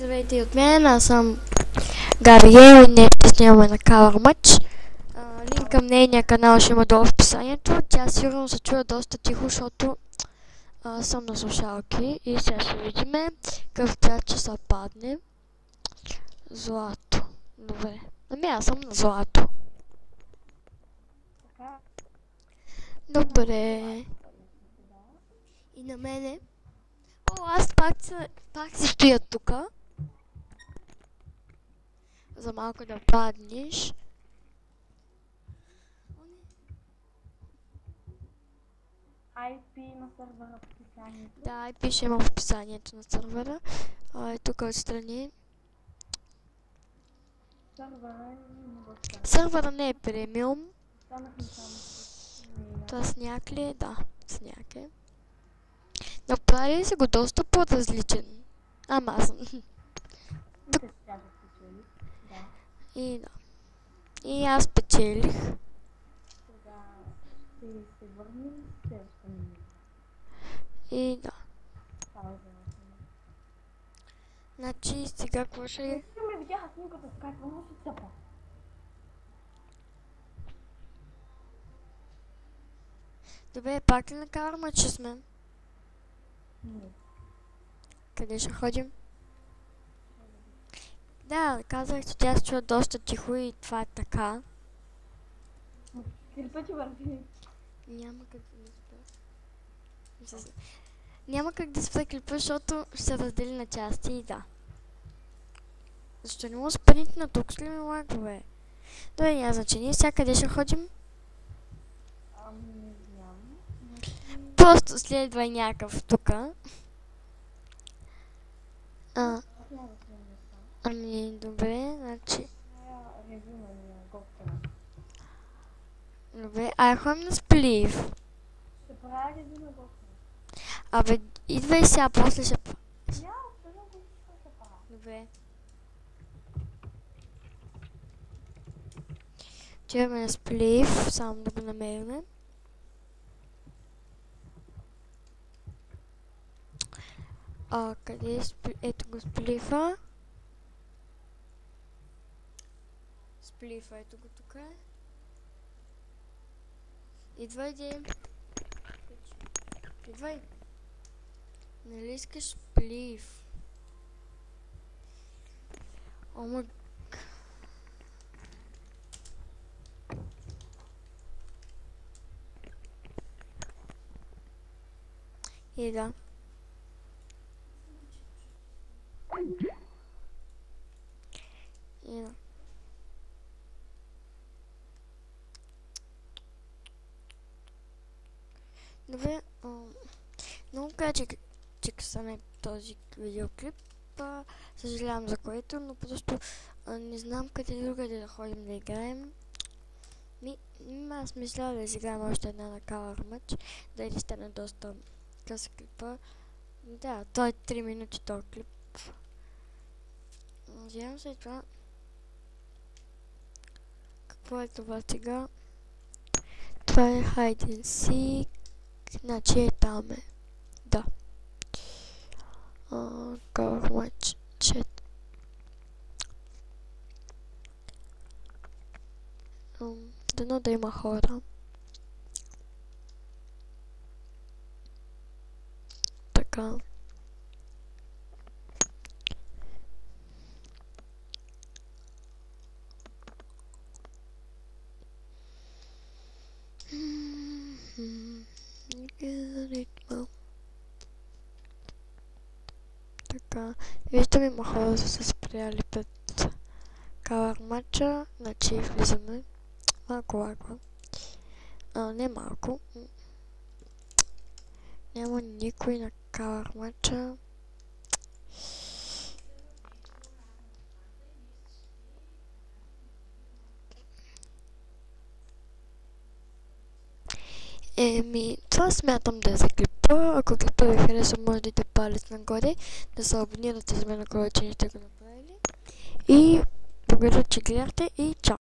Здравейте и от мен, аз съм Габриел и днес ще снимаме на Color Match. Линк към нейния канал ще има долу в описанието. Тя сигурно се чува доста тихо, защото съм на слушалки и сега ще видиме какъв цвят ще се падне. Злато. Добре. Ами аз съм на злато. Добре. И на мене. О, аз пак си стоя тука. За малко да паднеш. IP на сървъра в описанието. Да, IP ще има в описанието на сървъра. Е тук отстрани. Сървъра не е премиум. Това сняг ли е? Да, сняг е. Направили си го доста по-различен. Ама аз съм. И да. И аз печелих. Сега ще се върнем следващата минута. И да. Значи сега какво ще е? Всички ме видяха снимката в кайфа, но се цъпа. Добре, пак ли на Color Match сме? Не. Къде ще ходим? Да, казах, че тя се чува доста тихо и това е така. Клипът ти върви. Няма как да спра. Няма как да спра клипа, защото ще се раздели на части и да. Защо не мога да спринт на тук ли ми лагове? Добре, няма значение. Сега къде ще ходим? Не знам. Просто следвай някакъв тука. Ами, добре, значи... Добре, ходим на сплив. Ще правя ревю на гофтера. Абе, идвай сега, после ще... Добре. Отиваме на сплив, само да го намерим. Къде е ето го сплифа. Сплифа, ето го тук. Идвай, Дим. Идвай. Нали искаш сплив? Ома... И да. И да. Добре, много каче, че стане този видеоклип. Съжалявам за което, но просто не знам къде другаде да ходим да играем. Аз мисля да изиграем още една на Color Match, да или стане доста къс клипа. Да, той е 3 минути този клип. Надявам се това. Какво е това сега? Това е Hide and Seek. Значи е там е. Да. Color Match Chat. Дано да има хора. Така. Така, виждаме има хора са се спряли пред Color Match, значи влизаме. Малко лагва. Не малко. Няма никой на Color Match. Това смятам да е за клипа. Ако клипа ви хареса, може да дадете палец нагоре, да се абонирате за мен, ако вече не сте го направили. И благодаря, че гледахте и чао!